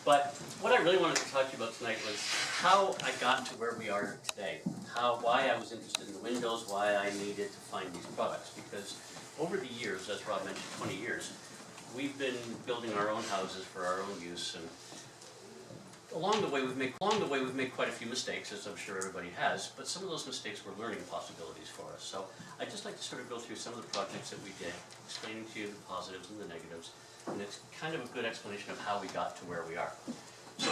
But what I really wanted to talk to you about tonight was how I got to where we are today. Why I was interested in the windows, why I needed to find these products. Because over the years, as Rob mentioned, 20 years, we've been building our own houses for our own use, and along the way we've made quite a few mistakes, as I'm sure everybody has, but some of those mistakes were learning possibilities for us. So I'd just like to sort of go through some of the projects that we did, explaining to you the positives and the negatives, and it's kind of a good explanation of how we got to where we are. So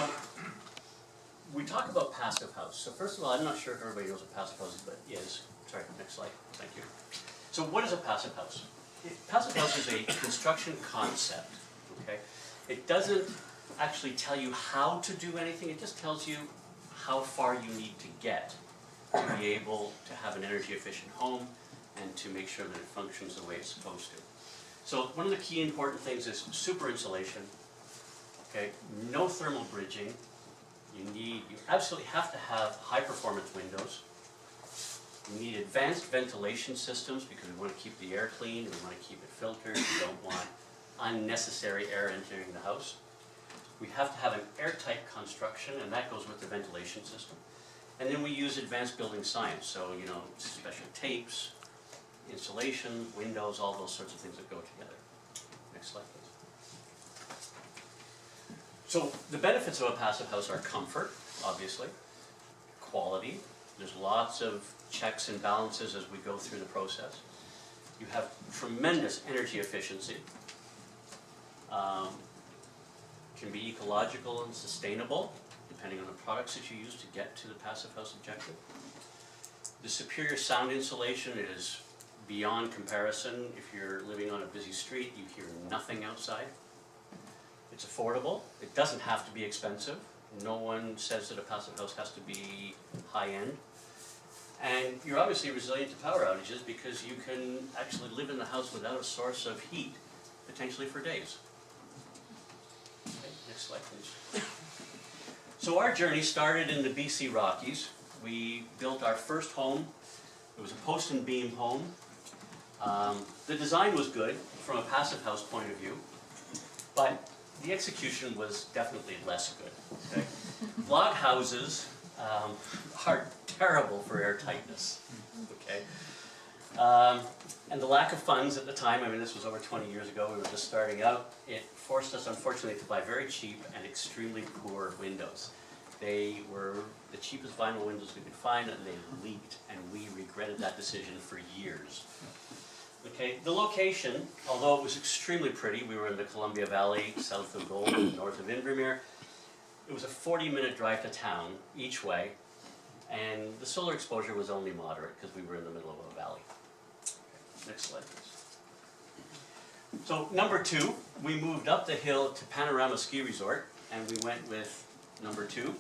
we talk about passive house. So first of all, I'm not sure if everybody knows what passive house is. Sorry, next slide. Thank you. So what is a passive house? Passive house is a construction concept, okay? It doesn't actually tell you how to do anything, it just tells you how far you need to get to be able to have an energy efficient home and to make sure that it functions the way it's supposed to. So one of the key important things is super insulation, okay? No thermal bridging. You absolutely have to have high performance windows. You need advanced ventilation systems because we want to keep the air clean, we want to keep it filtered, we don't want unnecessary air entering the house. We have to have an airtight construction, and that goes with the ventilation system. And then we use advanced building science, so special tapes, insulation, windows, all those sorts of things that go together. Next slide, please. So the benefits of a passive house are comfort, obviously, quality. There's lots of checks and balances as we go through the process. You have tremendous energy efficiency. Can be ecological and sustainable, depending on the products that you use to get to the passive house objective. The superior sound insulation is beyond comparison. If you're living on a busy street, you hear nothing outside. It's affordable. It doesn't have to be expensive. No one says that a passive house has to be high-end. And you're obviously resilient to power outages because you can actually live in the house without a source of heat, potentially for days. Next slide, please. So our journey started in the BC Rockies. We built our first home. It was a post and beam home. The design was good from a passive house point of view, but the execution was definitely less good. Okay? Log houses are terrible for air tightness. Okay? And the lack of funds at the time, I mean this was over 20 years ago, we were just starting out, it forced us unfortunately to buy very cheap and extremely poor windows. They were the cheapest vinyl windows we could find and they leaked, and we regretted that decision for years. Okay, the location, although it was extremely pretty, we were in the Columbia Valley, south of Guelph, north of Invermere. It was a 40-minute drive to town each way, and the solar exposure was only moderate because we were in the middle of a valley. Next slide, please. So number 2, we moved up the hill to Panorama Ski Resort, and we went with number 2.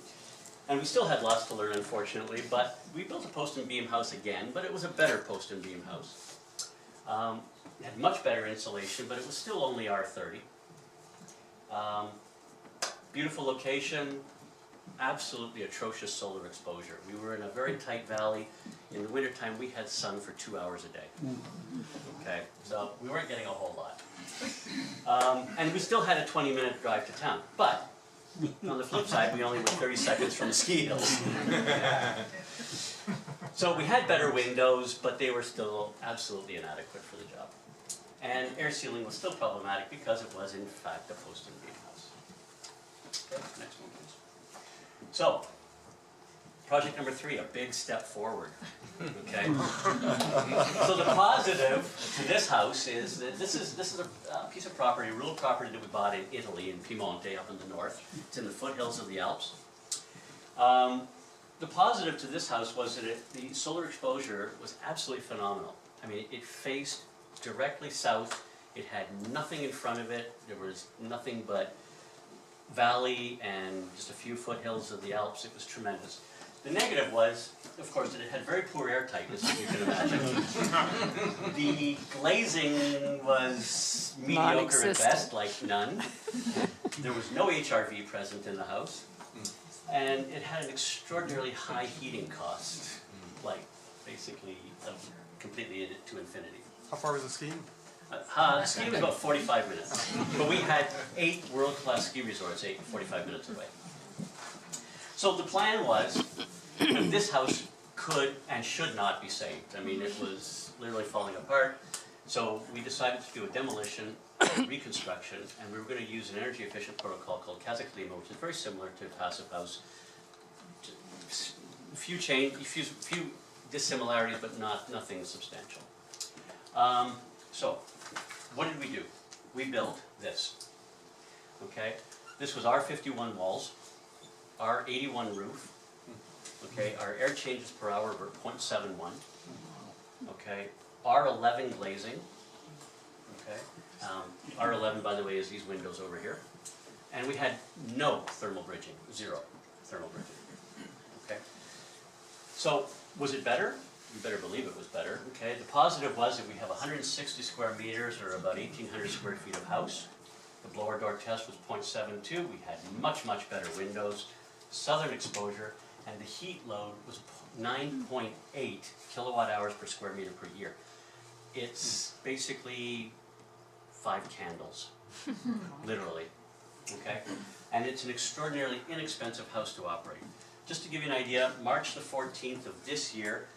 And we still had lots to learn, unfortunately, but we built a post and beam house again, but it was a better post and beam house. It had much better insulation, but it was still only R30. Beautiful location, absolutely atrocious solar exposure. We were in a very tight valley. In the wintertime, we had sun for 2 hours a day. Okay, so we weren't getting a whole lot. And we still had a 20-minute drive to town. But on the flip side, we only were 30 seconds from the ski hills. So we had better windows, but they were still absolutely inadequate for the job. And air sealing was still problematic because it was, in fact, a post and beam house. Okay, next one, please. So, project number 3, a big step forward. Okay. So the positive to this house is that this is a piece of property, real property that we bought in Italy, in Piemonte, up in the north. It's in the foothills of the Alps. The positive to this house was that the solar exposure was absolutely phenomenal. I mean, it faced directly south. It had nothing in front of it. There was nothing but valley and just a few foothills of the Alps. It was tremendous. The negative was, of course, that it had very poor air tightness, as you can imagine. The glazing was mediocre at best, like none. There was no HRV present in the house. And it had an extraordinarily high heating cost, like basically completely to infinity. How far was the skiing? Skiing was about 45 minutes. But we had 8 world-class ski resorts, 45 minutes away. So the plan was, this house could and should not be saved. I mean, it was literally falling apart. So we decided to do a demolition, reconstruction, and we were going to use an energy-efficient protocol called Kazaklima, which is very similar to Passive House. A few dissimilarities, but nothing substantial. So, what did we do? We built this. Okay, this was R51 walls, R81 roof. Okay, our air changes per hour were 0.71. Okay, R11 glazing. Okay, R11, by the way, is these windows over here. And we had no thermal bridging, 0 thermal bridging. Okay, so was it better? You better believe it was better. Okay, the positive was that we have 160 square meters, or about 1,800 square feet of house. The blower door test was 0.72. We had much better windows, southern exposure, and the heat load was 9.8 kilowatt hours per square meter per year. It's basically 5 candles, literally. Okay, and it's an extraordinarily inexpensive house to operate. Just to give you an idea, March the 14th of this year,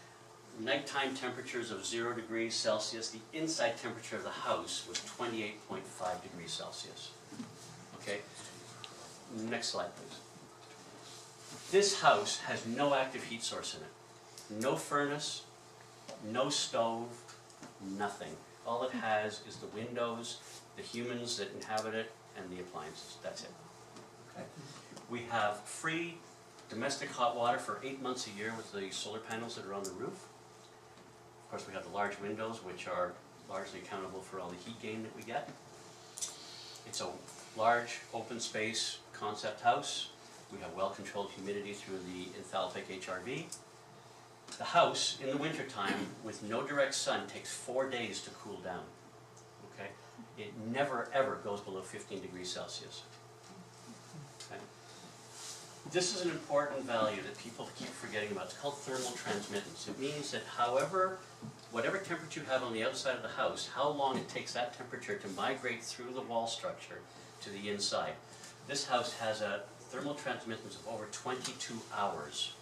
nighttime temperatures of 0 degrees Celsius. The inside temperature of the house was 28.5 degrees Celsius. Okay, next slide please. This house has no active heat source in it. No furnace, no stove, nothing. All it has is the windows, the humans that inhabit it, and the appliances. That's it. Okay. We have free domestic hot water for 8 months a year with the solar panels that are on the roof. Of course, we have the large windows, which are largely accountable for all the heat gain that we get. It's a large, open space concept house. We have well-controlled humidity through the enthalpic HRV. The house, in the wintertime, with no direct sun, takes 4 days to cool down. Okay? It never, ever goes below 15 degrees Celsius. Okay? This is an important value that people keep forgetting about. It's called thermal transmittance. It means that whatever temperature you have on the outside of the house, how long it takes that temperature to migrate through the wall structure to the inside. This house has a thermal transmittance of over 22 hours.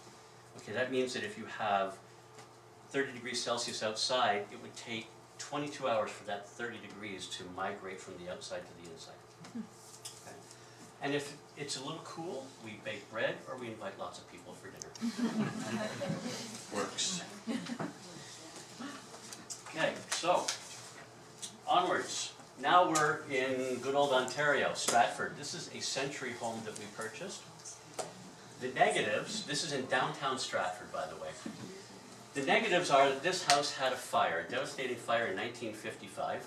Okay, that means that if you have 30 degrees Celsius outside, it would take 22 hours for that 30 degrees to migrate from the outside to the inside. Okay. And if it's a little cool, we bake bread or we invite lots of people for dinner. Works. Okay, so onwards. Now we're in good old Ontario, Stratford. This is a Century home that we purchased. The negatives, this is in downtown Stratford, by the way. The negatives are that this house had a fire, a devastating fire in 1955,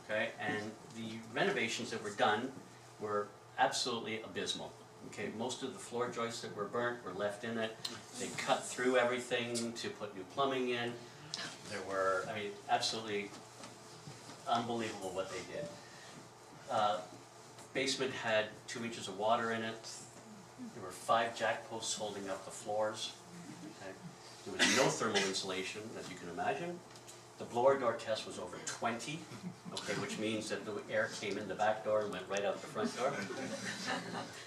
okay, and the renovations that were done were absolutely abysmal. Okay, most of the floor joists that were burnt were left in it. They cut through everything to put new plumbing in. There were, I mean, absolutely unbelievable what they did. Basement had 2 inches of water in it. There were 5 jack posts holding up the floors. Okay. There was no thermal insulation, as you can imagine. The blower door test was over 20, okay, which means that the air came in the back door and went right out the front door.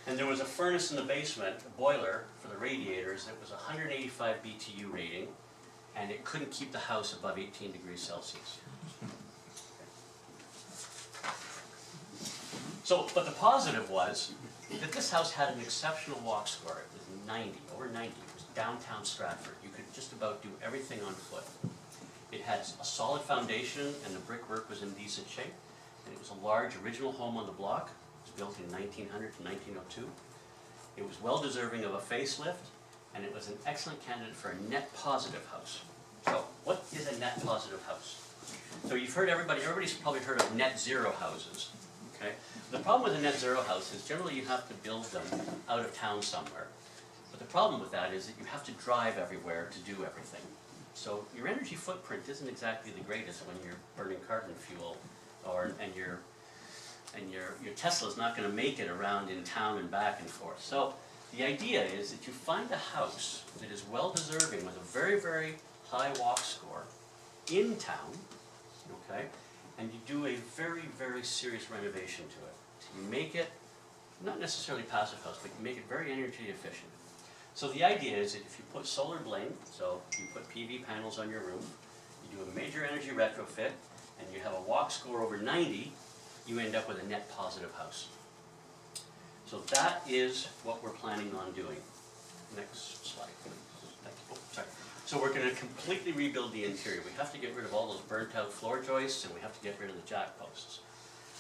And there was a furnace in the basement, a boiler for the radiators that was 185 BTU rating, and it couldn't keep the house above 18 degrees Celsius. So, but the positive was that this house had an exceptional walk score. It was 90, over 90. It was downtown Stratford. You could just about do everything on foot. It had a solid foundation and the brickwork was in decent shape. And it was a large original home on the block. It was built in 1900 to 1902. It was well deserving of a facelift, and it was an excellent candidate for a net positive house. So, what is a net positive house? So you've heard everybody's probably heard of net zero houses. Okay? The problem with a net zero house is generally you have to build them out of town somewhere. But the problem with that is that you have to drive everywhere to do everything. So your energy footprint isn't exactly the greatest when you're burning carbon fuel, and your Tesla's not going to make it around in town and back and forth. So the idea is that you find a house that is well deserving with a very, very high walk score in town, okay, and you do a very, very serious renovation to it. You make it, not necessarily passive house, but you make it very energy efficient. So the idea is that if you put solar blade, so you put PV panels on your roof, you do a major energy retrofit, and you have a walk score over 90, you end up with a net positive house. So that is what we're planning on doing. Next slide, please. Thank you. Oh, sorry. So we're going to completely rebuild the interior. We have to get rid of all those burnt out floor joists, and we have to get rid of the jack posts.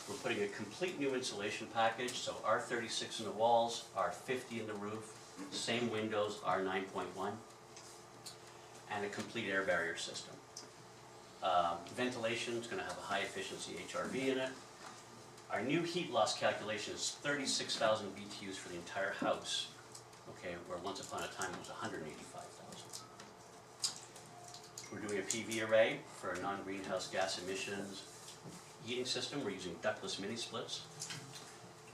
We're putting a complete new insulation package, so R36 in the walls, R50 in the roof, same windows, R9.1, and a complete air barrier system. Ventilation is going to have a high efficiency HRV in it. Our new heat loss calculation is 36,000 BTUs for the entire house, okay, where once upon a time it was 185,000. We're doing a PV array for a non-greenhouse gas emissions heating system. We're using ductless mini splits,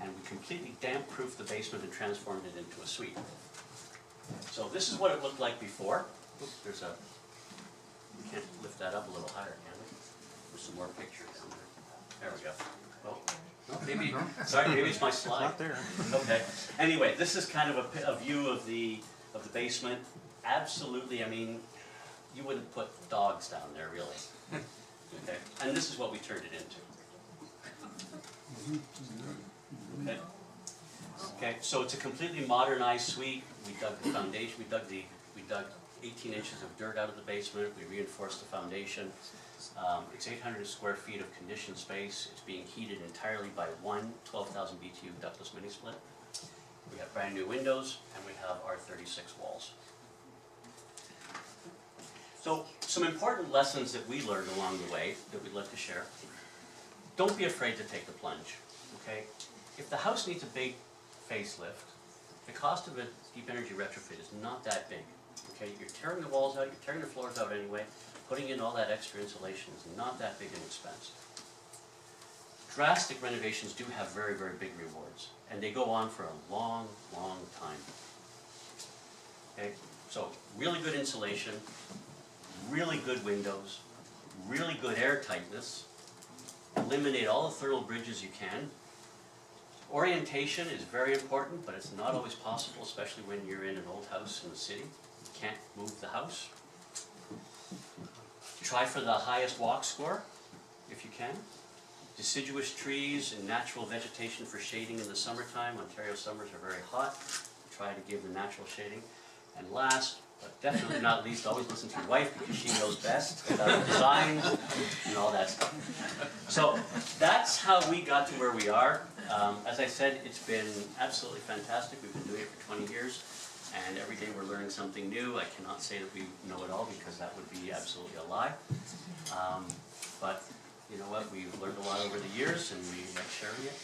and we completely damp-proofed the basement and transformed it into a suite. So this is what it looked like before. Oops, there's a, we can't lift that up a little higher, can we? There's some more pictures down there. There we go. Oh, no, maybe, sorry, maybe it's my slide. Not there. Okay. Anyway, this is kind of a view of the basement. Absolutely, I mean, you wouldn't put dogs down there, really. Okay, and this is what we turned it into. Okay. Okay, so it's a completely modernized suite. We dug the foundation. We dug 18 inches of dirt out of the basement. We reinforced the foundation. It's 800 square feet of conditioned space. It's being heated entirely by one 12,000 BTU ductless mini split. We have brand new windows, and we have R36 walls. So some important lessons that we learned along the way that we'd like to share. Don't be afraid to take the plunge, okay? If the house needs a big facelift, the cost of a deep energy retrofit is not that big, okay? You're tearing the walls out, you're tearing the floors out anyway. Putting in all that extra insulation is not that big an expense. Drastic renovations do have very, very big rewards, and they go on for a long, long time. Okay, so really good insulation, really good windows, really good air tightness, eliminate all the thermal bridges you can. Orientation is very important, but it's not always possible, especially when you're in an old house in the city. You can't move the house. Try for the highest walk score, if you can. Deciduous trees and natural vegetation for shading in the summertime. Ontario summers are very hot. Try to give the natural shading. And last, but definitely not least, always listen to your wife because she knows best about design and all that stuff. So that's how we got to where we are. As I said, it's been absolutely fantastic. We've been doing it for 20 years. And every day we're learning something new. I cannot say that we know it all because that would be absolutely a lie. But you know what, we've learned a lot over the years and we like sharing it,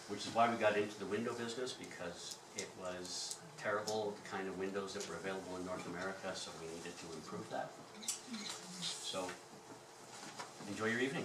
which is why we got into the window business, because it was terrible, the kind of windows that were available in North America, so we needed to improve that. So, enjoy your evening.